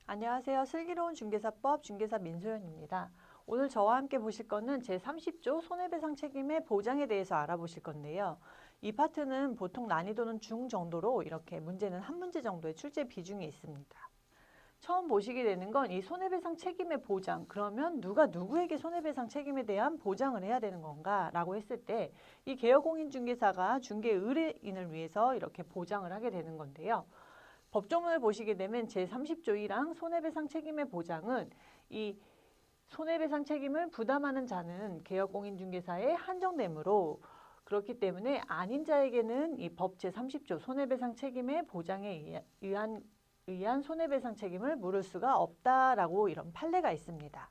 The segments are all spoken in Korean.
안녕하세요. 슬기로운 중개사법 중개사 민소연입니다. 오늘 저와 함께 보실 거는 제30조 손해배상 책임의 보장에 대해서 알아보실 건데요. 이 파트는 보통 난이도는 중 정도로 이렇게 문제는 한 문제 정도의 출제 비중이 있습니다. 처음 보시게 되는 건 이 손해배상 책임의 보장, 그러면 누가 누구에게 손해배상 책임에 대한 보장을 해야 되는 건가 라고 했을 때 이 개업공인중개사가 중개 의뢰인을 위해서 이렇게 보장을 하게 되는 건데요. 법조문을 보시게 되면 제30조 1항 손해배상 책임의 보장은 이 손해배상 책임을 부담하는 자는 개업공인중개사에 한정되므로 그렇기 때문에 아닌 자에게는 이 법 제30조 손해배상 책임의 보장에 의한 손해배상 책임을 물을 수가 없다라고 이런 판례가 있습니다.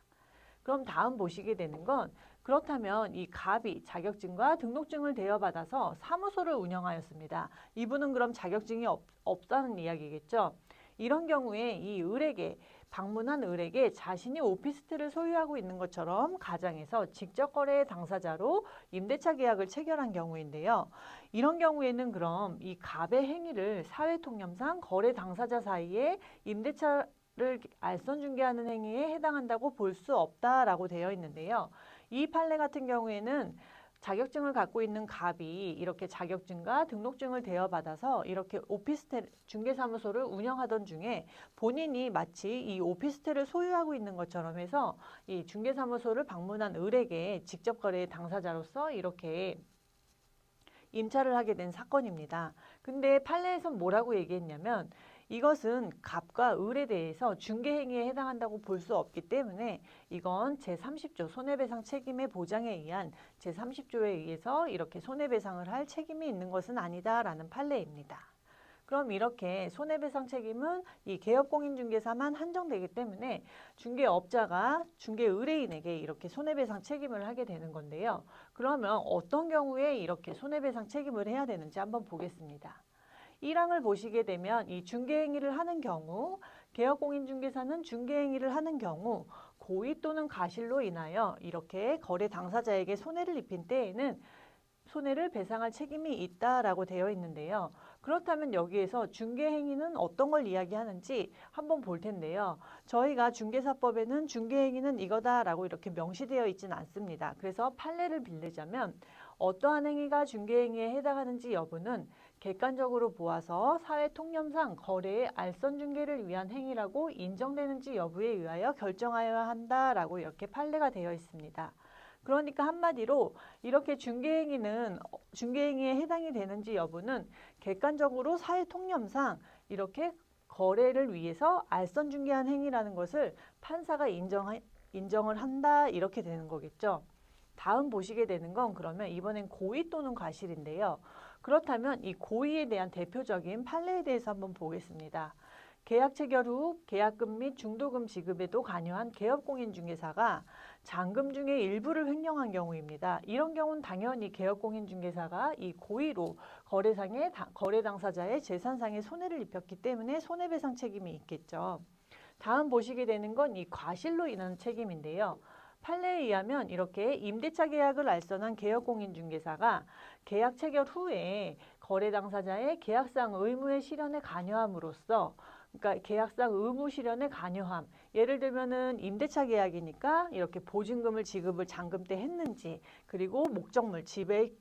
그럼 다음 보시게 되는 건 그렇다면 이 갑이 자격증과 등록증을 대여받아서 사무소를 운영하였습니다. 이분은 그럼 자격증이 없다는 이야기겠죠. 이런 경우에 이 을에게 방문한 을에게 자신이 오피스텔을 소유하고 있는 것처럼 가정해서 직접 거래의 당사자로 임대차 계약을 체결한 경우인데요. 이런 경우에는 그럼 이 갑의 행위를 사회통념상 거래 당사자 사이에 임대차 를 알선 중개하는 행위에 해당한다고 볼 수 없다라고 되어 있는데요. 이 판례 같은 경우에는 자격증을 갖고 있는 갑이 이렇게 자격증과 등록증을 대여받아서 이렇게 오피스텔 중개사무소를 운영하던 중에 본인이 마치 이 오피스텔을 소유하고 있는 것처럼 해서 이 중개사무소를 방문한 을에게 직접 거래의 당사자로서 이렇게 임차를 하게 된 사건입니다. 근데 판례에선 뭐라고 얘기했냐면 이것은 갑과 을에 대해서 중개행위에 해당한다고 볼 수 없기 때문에 이건 제30조 손해배상 책임의 보장에 의한 제30조에 의해서 이렇게 손해배상을 할 책임이 있는 것은 아니다라는 판례입니다. 그럼 이렇게 손해배상 책임은 이 개업공인중개사만 한정되기 때문에 중개업자가 중개의뢰인에게 이렇게 손해배상 책임을 하게 되는 건데요. 그러면 어떤 경우에 이렇게 손해배상 책임을 해야 되는지 한번 보겠습니다. 1항을 보시게 되면 이 중개행위를 하는 경우, 개업공인중개사는 중개행위를 하는 경우 고의 또는 가실로 인하여 이렇게 거래 당사자에게 손해를 입힌 때에는 손해를 배상할 책임이 있다라고 되어 있는데요. 그렇다면 여기에서 중개행위는 어떤 걸 이야기하는지 한번 볼 텐데요. 저희가 중개사법에는 중개행위는 이거다라고 이렇게 명시되어 있지는 않습니다. 그래서 판례를 빌리자면 어떠한 행위가 중개행위에 해당하는지 여부는 객관적으로 보아서 사회통념상 거래의 알선 중개를 위한 행위라고 인정되는지 여부에 의하여 결정하여야 한다라고 이렇게 판례가 되어 있습니다. 그러니까 한마디로 이렇게 중개행위에 해당이 되는지 여부는 객관적으로 사회통념상 이렇게 거래를 위해서 알선 중개한 행위라는 것을 판사가 인정을 한다 이렇게 되는 거겠죠. 다음 보시게 되는 건 그러면 이번엔 고의 또는 과실인데요. 그렇다면 이 고의에 대한 대표적인 판례에 대해서 한번 보겠습니다. 계약 체결 후 계약금 및 중도금 지급에도 관여한 개업공인중개사가 잔금 중에 일부를 횡령한 경우입니다. 이런 경우는 당연히 개업공인중개사가 이 고의로 거래 당사자의 재산상의 손해를 입혔기 때문에 손해배상 책임이 있겠죠. 다음 보시게 되는 건 이 과실로 인한 책임인데요. 판례에 의하면 이렇게 임대차 계약을 알선한 개업공인중개사가 계약 체결 후에 거래 당사자의 계약상 의무의 실현에 관여함으로써 그러니까 계약상 의무 실현에 관여함. 예를 들면은 임대차 계약이니까 이렇게 보증금을 지급을 잔금 때 했는지, 그리고 목적물 집의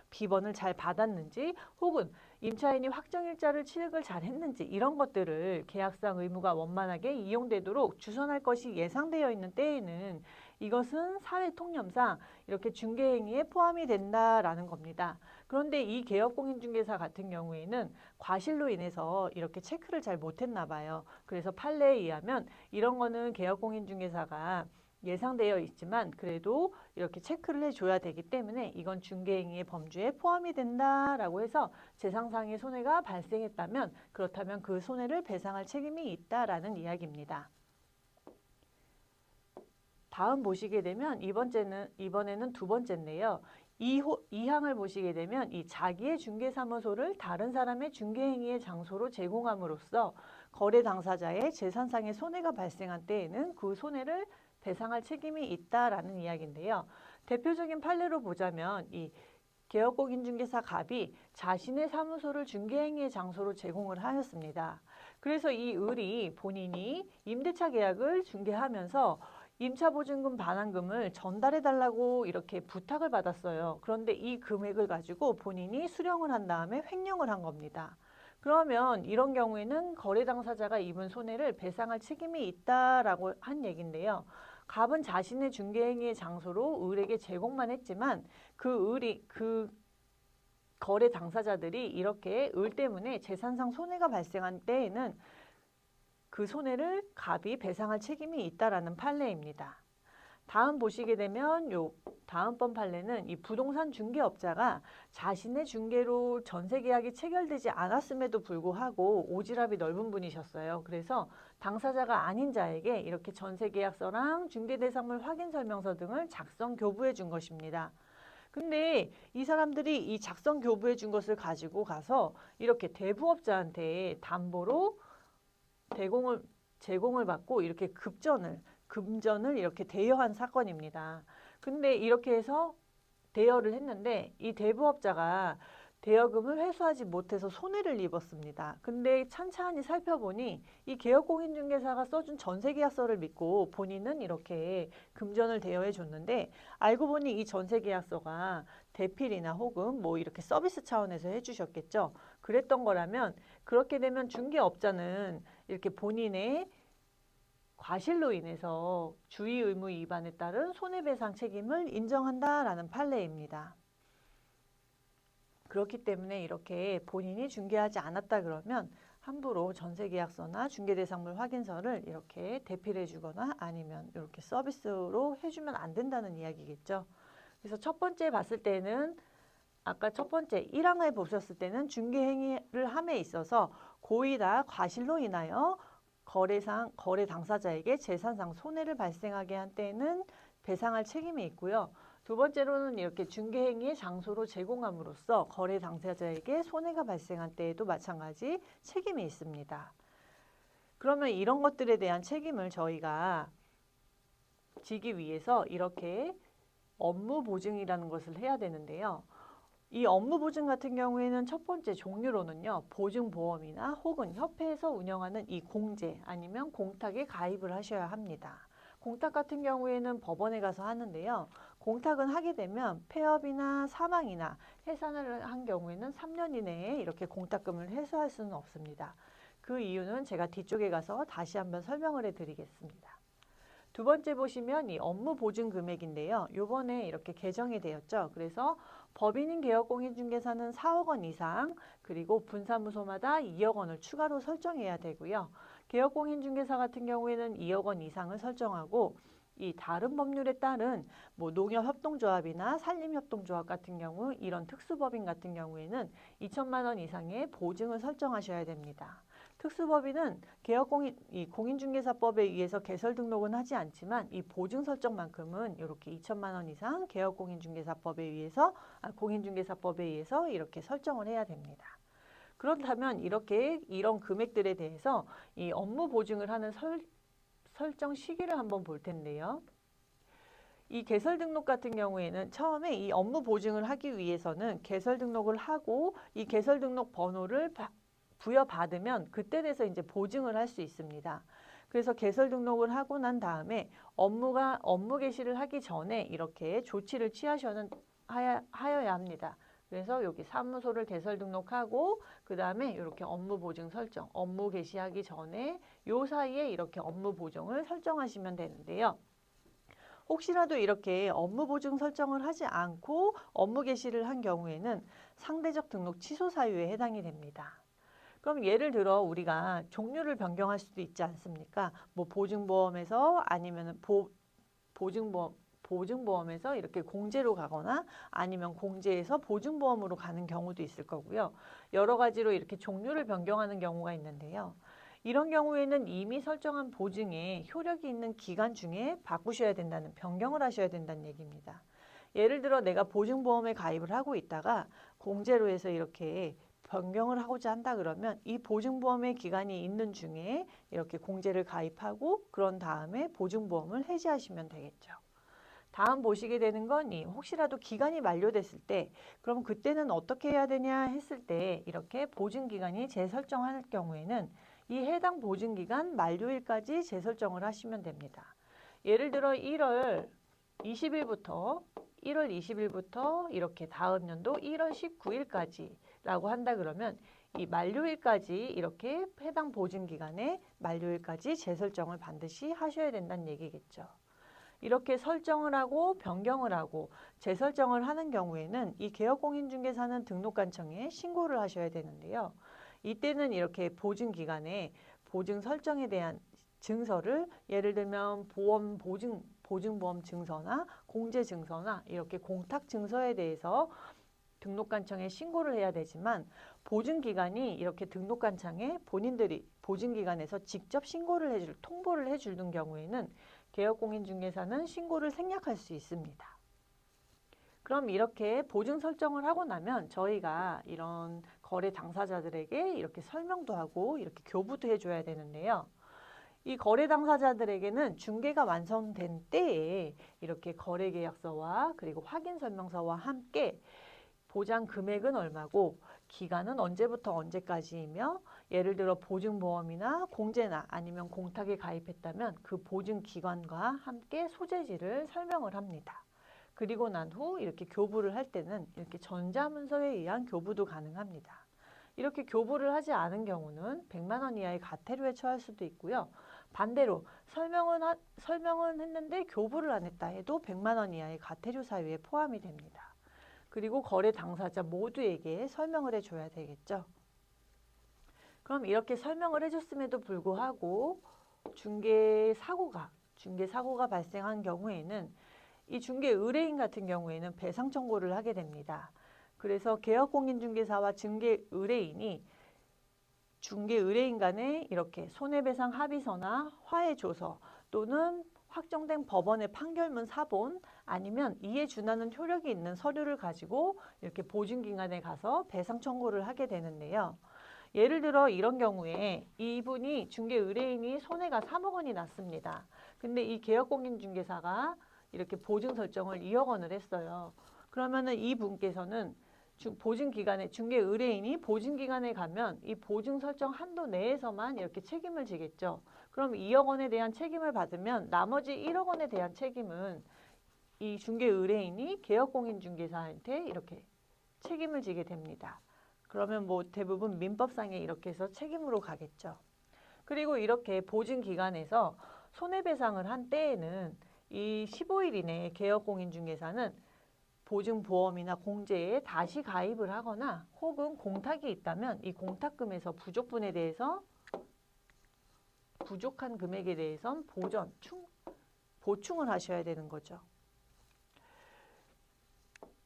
비번을 잘 받았는지, 혹은 임차인이 확정일자를 취득을 잘 했는지 이런 것들을 계약상 의무가 원만하게 이용되도록 주선할 것이 예상되어 있는 때에는 이것은 사회통념상 이렇게 중개행위에 포함이 된다라는 겁니다. 그런데 이 개업공인중개사 같은 경우에는 과실로 인해서 이렇게 체크를 잘 못했나 봐요. 그래서 판례에 의하면 이런 거는 개업공인중개사가 예상되어 있지만 그래도 이렇게 체크를 해줘야 되기 때문에 이건 중개행위의 범주에 포함이 된다라고 해서 재산상의 손해가 발생했다면 그렇다면 그 손해를 배상할 책임이 있다라는 이야기입니다. 다음 보시게 되면 이번에는 두 번째인데요. 2항을 보시게 되면 이 자기의 중개사무소를 다른 사람의 중개행위의 장소로 제공함으로써 거래 당사자의 재산상의 손해가 발생한 때에는 그 손해를 배상할 책임이 있다라는 이야기인데요. 대표적인 판례로 보자면 이 개업공인중개사 갑이 자신의 사무소를 중개행위의 장소로 제공을 하였습니다. 그래서 이 을이 본인이 임대차 계약을 중개하면서 임차보증금 반환금을 전달해 달라고 이렇게 부탁을 받았어요. 그런데 이 금액을 가지고 본인이 수령을 한 다음에 횡령을 한 겁니다. 그러면 이런 경우에는 거래 당사자가 입은 손해를 배상할 책임이 있다라고 한 얘긴데요. 갑은 자신의 중개행위의 장소로 을에게 제공만 했지만 그 거래 당사자들이 이렇게 을 때문에 재산상 손해가 발생한 때에는 그 손해를 갑이 배상할 책임이 있다라는 판례입니다. 다음 보시게 되면 다음번 판례는 이 부동산 중개업자가 자신의 중개로 전세 계약이 체결되지 않았음에도 불구하고 오지랖이 넓은 분이셨어요. 그래서 당사자가 아닌 자에게 이렇게 전세 계약서랑 중개 대상물 확인 설명서 등을 작성 교부해 준 것입니다. 근데 이 사람들이 이 작성 교부해 준 것을 가지고 가서 이렇게 대부업자한테 담보로 제공을 받고 이렇게 금전을 이렇게 대여한 사건입니다. 근데 이렇게 해서 대여를 했는데 이 대부업자가 대여금을 회수하지 못해서 손해를 입었습니다. 근데 찬찬히 살펴보니 이 개업공인중개사가 써준 전세계약서를 믿고 본인은 이렇게 금전을 대여해 줬는데 알고 보니 이 전세계약서가 대필이나 혹은 뭐 이렇게 서비스 차원에서 해주셨겠죠. 그랬던 거라면 그렇게 되면 중개업자는 이렇게 본인의 과실로 인해서 주의 의무 위반에 따른 손해배상 책임을 인정한다라는 판례입니다. 그렇기 때문에 이렇게 본인이 중개하지 않았다 그러면 함부로 전세계약서나 중개대상물 확인서를 이렇게 대필해 주거나 아니면 이렇게 서비스로 해주면 안 된다는 이야기겠죠. 그래서 첫 번째 봤을 때는 아까 첫 번째 1항을 보셨을 때는 중개행위를 함에 있어서 고의나 과실로 인하여 거래 당사자에게 재산상 손해를 발생하게 한 때에는 배상할 책임이 있고요. 두 번째로는 이렇게 중개행위의 장소로 제공함으로써 거래 당사자에게 손해가 발생한 때에도 마찬가지 책임이 있습니다. 그러면 이런 것들에 대한 책임을 저희가 지기 위해서 이렇게 업무 보증이라는 것을 해야 되는데요. 이 업무 보증 같은 경우에는 첫 번째 종류로는요. 보증보험이나 혹은 협회에서 운영하는 이 공제 아니면 공탁에 가입을 하셔야 합니다. 공탁 같은 경우에는 법원에 가서 하는데요. 공탁은 하게 되면 폐업이나 사망이나 해산을 한 경우에는 3년 이내에 이렇게 공탁금을 회수할 수는 없습니다. 그 이유는 제가 뒤쪽에 가서 다시 한번 설명을 해드리겠습니다. 두 번째 보시면 이 업무 보증 금액인데요. 요번에 이렇게 개정이 되었죠. 그래서 법인인 개업공인중개사는 4억 원 이상 그리고 분사무소마다 2억 원을 추가로 설정해야 되고요. 개업공인중개사 같은 경우에는 2억 원 이상을 설정하고 이 다른 법률에 따른 뭐 농협협동조합이나 산림협동조합 같은 경우 이런 특수법인 같은 경우에는 2천만 원 이상의 보증을 설정하셔야 됩니다. 특수법인은 공인중개사법에 의해서 개설 등록은 하지 않지만 이 보증 설정만큼은 이렇게 2천만 원 이상 공인중개사법에 의해서 이렇게 설정을 해야 됩니다. 그렇다면 이런 금액들에 대해서 이 업무 보증을 하는 설정 시기를 한번 볼 텐데요. 이 개설 등록 같은 경우에는 처음에 이 업무 보증을 하기 위해서는 개설 등록을 하고 이 개설 등록 번호를 부여받으면 그때 돼서 이제 보증을 할 수 있습니다. 그래서 개설 등록을 하고 난 다음에 업무 개시를 하기 전에 이렇게 조치를 하여야 합니다. 그래서 여기 사무소를 개설 등록하고 그 다음에 이렇게 업무 보증 설정, 업무 개시하기 전에 요 사이에 이렇게 업무 보증을 설정하시면 되는데요. 혹시라도 이렇게 업무 보증 설정을 하지 않고 업무 개시를 한 경우에는 상대적 등록 취소 사유에 해당이 됩니다. 그럼 예를 들어 우리가 종류를 변경할 수도 있지 않습니까? 뭐 보증보험에서 아니면 보증보험에서 이렇게 공제로 가거나 아니면 공제에서 보증보험으로 가는 경우도 있을 거고요. 여러 가지로 이렇게 종류를 변경하는 경우가 있는데요. 이런 경우에는 이미 설정한 보증에 효력이 있는 기간 중에 변경을 하셔야 된다는 얘기입니다. 예를 들어 내가 보증보험에 가입을 하고 있다가 공제로 해서 이렇게 변경을 하고자 한다 그러면 이 보증보험의 기간이 있는 중에 이렇게 공제를 가입하고 그런 다음에 보증보험을 해지하시면 되겠죠. 다음 보시게 되는 건 혹시라도 기간이 만료됐을 때 그럼 그때는 어떻게 해야 되냐 했을 때 이렇게 보증기간이 재설정할 경우에는 이 해당 보증기간 만료일까지 재설정을 하시면 됩니다. 예를 들어 1월 20일부터 이렇게 다음 연도 1월 19일까지라고 한다 그러면 이 만료일까지 이렇게 해당 보증기간의 만료일까지 재설정을 반드시 하셔야 된다는 얘기겠죠. 이렇게 설정을 하고 변경을 하고 재설정을 하는 경우에는 이 개업공인중개사는 등록관청에 신고를 하셔야 되는데요. 이때는 이렇게 보증기간에 보증 설정에 대한 증서를 예를 들면 보증보험 증서나 공제증서나 이렇게 공탁증서에 대해서 등록관청에 신고를 해야 되지만 보증기간이 이렇게 등록관청에 본인들이 보증기간에서 직접 통보를 해주는 경우에는 개업공인중개사는 신고를 생략할 수 있습니다. 그럼 이렇게 보증 설정을 하고 나면 저희가 이런 거래 당사자들에게 이렇게 설명도 하고 이렇게 교부도 해줘야 되는데요. 이 거래 당사자들에게는 중개가 완성된 때에 이렇게 거래계약서와 그리고 확인설명서와 함께 보장 금액은 얼마고 기간은 언제부터 언제까지이며 예를 들어 보증보험이나 공제나 아니면 공탁에 가입했다면 그 보증기관과 함께 소재지를 설명을 합니다. 그리고 난 후 이렇게 교부를 할 때는 이렇게 전자문서에 의한 교부도 가능합니다. 이렇게 교부를 하지 않은 경우는 100만 원 이하의 과태료에 처할 수도 있고요. 반대로 설명은 했는데 교부를 안 했다 해도 100만 원 이하의 과태료 사유에 포함이 됩니다. 그리고 거래 당사자 모두에게 설명을 해줘야 되겠죠. 그럼 이렇게 설명을 해줬음에도 불구하고 중개 사고가 발생한 경우에는 이 중개 의뢰인 같은 경우에는 배상 청구를 하게 됩니다. 그래서 개업공인중개사와 중개 의뢰인 간에 이렇게 손해배상 합의서나 화해조서 또는 확정된 법원의 판결문 사본 아니면 이에 준하는 효력이 있는 서류를 가지고 이렇게 보증기관에 가서 배상 청구를 하게 되는데요. 예를 들어 이런 경우에 이분이 중개 의뢰인이 손해가 3억 원이 났습니다. 근데 이 개업공인중개사가 이렇게 보증 설정을 2억 원을 했어요. 그러면은 이분께서는 중개 의뢰인이 보증기관에 가면 이 보증 설정 한도 내에서만 이렇게 책임을 지겠죠. 그럼 2억 원에 대한 책임을 받으면 나머지 1억 원에 대한 책임은 이 중개 의뢰인이 개업공인중개사한테 이렇게 책임을 지게 됩니다. 그러면 뭐 대부분 민법상에 이렇게 해서 책임으로 가겠죠. 그리고 이렇게 보증기관에서 손해배상을 한 때에는 이 15일 이내에 개업공인중개사는 보증보험이나 공제에 다시 가입을 하거나 혹은 공탁이 있다면 이 공탁금에서 부족한 금액에 대해선 보충을 하셔야 되는 거죠.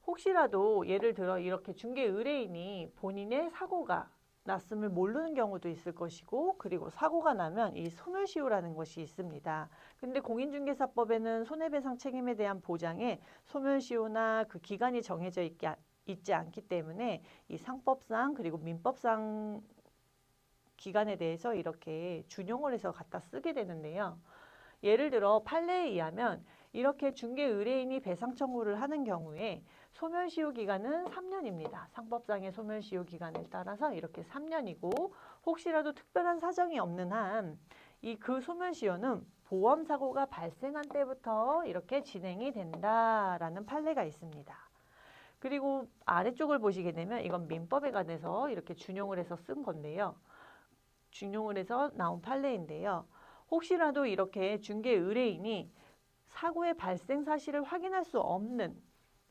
혹시라도 예를 들어 이렇게 중개 의뢰인이 본인의 사고가 났음을 모르는 경우도 있을 것이고 그리고 사고가 나면 이 소멸시효라는 것이 있습니다. 근데 공인중개사법에는 손해배상 책임에 대한 보장에 소멸시효나 그 기간이 정해져 있지 않기 때문에 이 상법상 그리고 민법상 기간에 대해서 이렇게 준용을 해서 갖다 쓰게 되는데요. 예를 들어 판례에 의하면 이렇게 중개 의뢰인이 배상 청구를 하는 경우에 소멸시효 기간은 3년입니다. 상법상의 소멸시효 기간에 따라서 이렇게 3년이고 혹시라도 특별한 사정이 없는 한 그 소멸시효는 보험사고가 발생한 때부터 이렇게 진행이 된다라는 판례가 있습니다. 그리고 아래쪽을 보시게 되면 이건 민법에 관해서 이렇게 준용을 해서 쓴 건데요. 준용을 해서 나온 판례인데요. 혹시라도 이렇게 중개 의뢰인이 사고의 발생 사실을 확인할 수 없는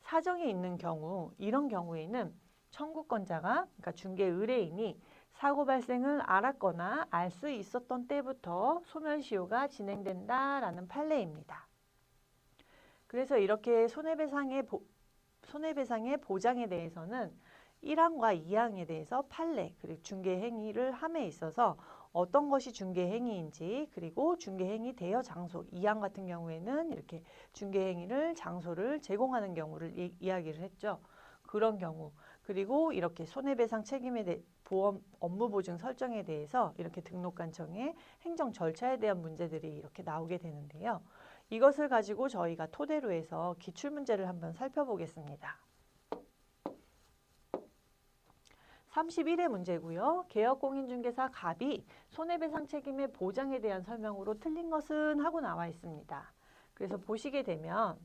사정이 있는 경우, 이런 경우에는 청구권자가, 그러니까 중개 의뢰인이 사고 발생을 알았거나 알 수 있었던 때부터 소멸시효가 진행된다라는 판례입니다. 그래서 이렇게 손해배상의 보장에 대해서는 1항과 2항에 대해서 판례, 그리고 중개행위를 함에 있어서 어떤 것이 중개행위인지 그리고 중개행위 대여 장소 2항 같은 경우에는 이렇게 중개행위를 장소를 제공하는 경우를 이야기를 했죠. 그런 경우 그리고 이렇게 손해배상 책임에 보험 업무보증 설정에 대해서 이렇게 등록관청의 행정 절차에 대한 문제들이 이렇게 나오게 되는데요. 이것을 가지고 저희가 토대로 해서 기출문제를 한번 살펴보겠습니다. 31회 문제고요. 개업공인중개사 갑이 손해배상 책임의 보장에 대한 설명으로 틀린 것은 하고 나와 있습니다. 그래서 보시게 되면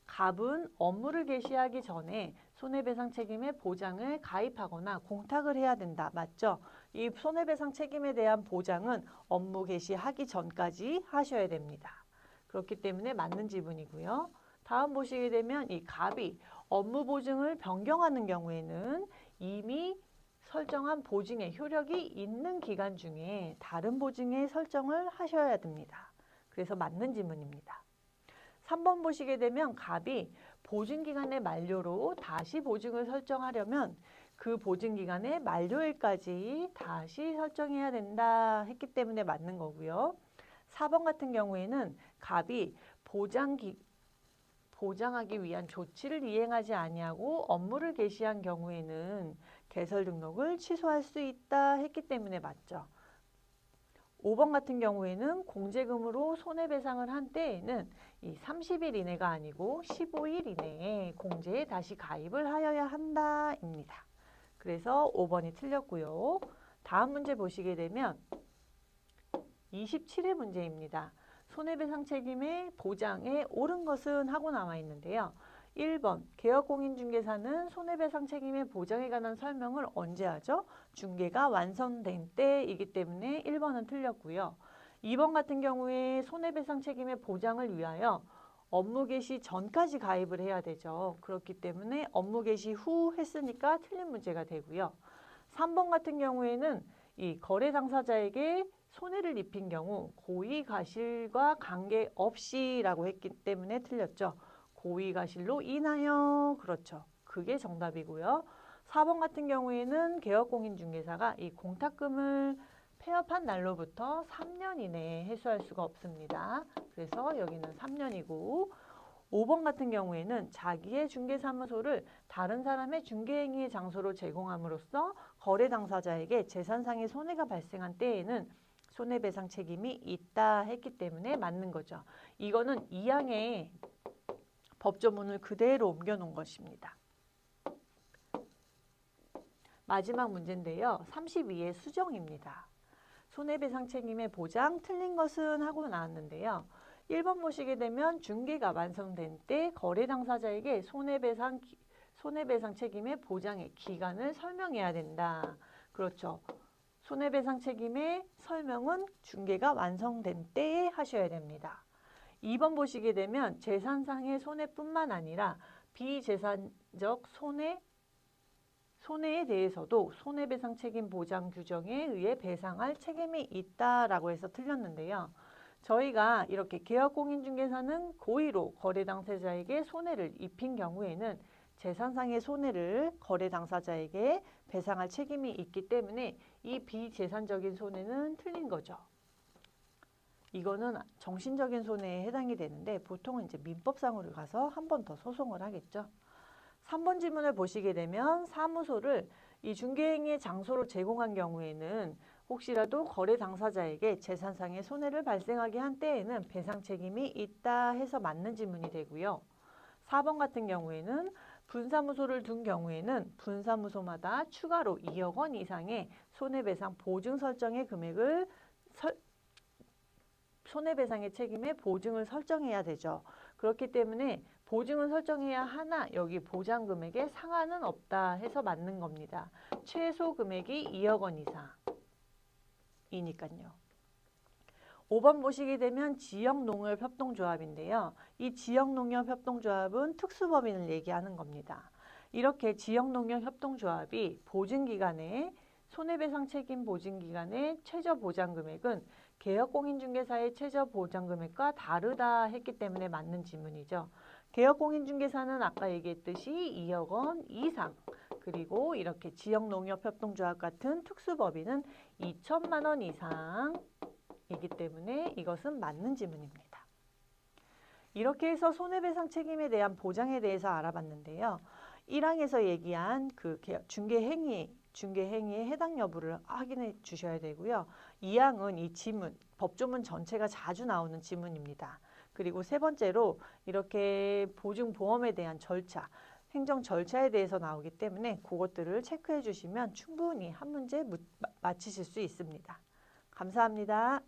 갑은 업무를 개시하기 전에 손해배상 책임의 보장을 가입하거나 공탁을 해야 된다. 맞죠? 이 손해배상 책임에 대한 보장은 업무 개시하기 전까지 하셔야 됩니다. 그렇기 때문에 맞는 지문이고요. 다음 보시게 되면 이 갑이 업무 보증을 변경하는 경우에는 이미 설정한 보증의 효력이 있는 기간 중에 다른 보증의 설정을 하셔야 됩니다. 그래서 맞는 지문입니다. 3번 보시게 되면 갑이 보증기간의 만료로 다시 보증을 설정하려면 그 보증기간의 만료일까지 다시 설정해야 된다 했기 때문에 맞는 거고요. 4번 같은 경우에는 갑이 보장하기 위한 조치를 이행하지 아니하고 업무를 개시한 경우에는 개설 등록을 취소할 수 있다 했기 때문에 맞죠. 5번 같은 경우에는 공제금으로 손해배상을 한 때에는 이 30일 이내가 아니고 15일 이내에 공제에 다시 가입을 하여야 한다입니다. 그래서 5번이 틀렸고요. 다음 문제 보시게 되면 27회 문제입니다. 손해배상 책임의 보장에 옳은 것은 하고 나와 있는데요. 1번 개업공인중개사는 손해배상 책임의 보장에 관한 설명을 언제 하죠? 중개가 완성된 때이기 때문에 1번은 틀렸고요. 2번 같은 경우에 손해배상 책임의 보장을 위하여 업무 개시 전까지 가입을 해야 되죠. 그렇기 때문에 업무 개시 후 했으니까 틀린 문제가 되고요. 3번 같은 경우에는 이 거래 당사자에게 손해를 입힌 경우 고의가실과 관계없이라고 했기 때문에 틀렸죠. 고의가실로 인하여 그렇죠. 그게 정답이고요. 4번 같은 경우에는 개업공인중개사가 이 공탁금을 폐업한 날로부터 3년 이내에 회수할 수가 없습니다. 그래서 여기는 3년이고 5번 같은 경우에는 자기의 중개사무소를 다른 사람의 중개행위의 장소로 제공함으로써 거래 당사자에게 재산상의 손해가 발생한 때에는 손해배상 책임이 있다 했기 때문에 맞는 거죠. 이거는 2항의 법조문을 그대로 옮겨놓은 것입니다. 마지막 문제인데요. 32의 수정입니다. 손해배상 책임의 보장 틀린 것은 하고 나왔는데요. 1번 보시게 되면 중개가 완성된 때 거래 당사자에게 손해배상 책임의 보장의 기간을 설명해야 된다. 그렇죠. 손해배상 책임의 설명은 중개가 완성된 때에 하셔야 됩니다. 2번 보시게 되면 재산상의 손해뿐만 아니라 비재산적 손해에 대해서도 손해배상 책임 보장 규정에 의해 배상할 책임이 있다라고 해서 틀렸는데요. 저희가 이렇게 개업공인중개사는 고의로 거래 당사자에게 손해를 입힌 경우에는 재산상의 손해를 거래 당사자에게 배상할 책임이 있기 때문에 이 비재산적인 손해는 틀린 거죠. 이거는 정신적인 손해에 해당이 되는데 보통은 이제 민법상으로 가서 한 번 더 소송을 하겠죠. 3번 지문을 보시게 되면 사무소를 이 중개행위의 장소로 제공한 경우에는 혹시라도 거래 당사자에게 재산상의 손해를 발생하게 한 때에는 배상 책임이 있다 해서 맞는 지문이 되고요. 4번 같은 경우에는 분사무소를 둔 경우에는 분사무소마다 추가로 2억 원 이상의 손해배상 보증 설정의 금액을 손해배상의 책임에 보증을 설정해야 되죠. 그렇기 때문에 보증을 설정해야 하나 여기 보장 금액에 상한은 없다 해서 맞는 겁니다. 최소 금액이 2억 원 이상이니까요. 5번 보시게 되면 지역농협협동조합인데요. 이 지역농협협동조합은 특수법인을 얘기하는 겁니다. 이렇게 지역농협협동조합이 보증기간에 손해배상 책임 보증기간의 최저보장금액은 개업공인중개사의 최저보장금액과 다르다 했기 때문에 맞는 지문이죠. 개업공인중개사는 아까 얘기했듯이 2억 원 이상 그리고 이렇게 지역농협협동조합 같은 특수법인은 2천만 원 이상이기 때문에 이것은 맞는 지문입니다. 이렇게 해서 손해배상 책임에 대한 보장에 대해서 알아봤는데요. 1항에서 얘기한 그 중개행위의 해당 여부를 확인해 주셔야 되고요. 2항은 이 지문, 법조문 전체가 자주 나오는 지문입니다. 그리고 세 번째로 이렇게 보증보험에 대한 절차, 행정 절차에 대해서 나오기 때문에 그것들을 체크해 주시면 충분히 한 문제 맞히실 수 있습니다. 감사합니다.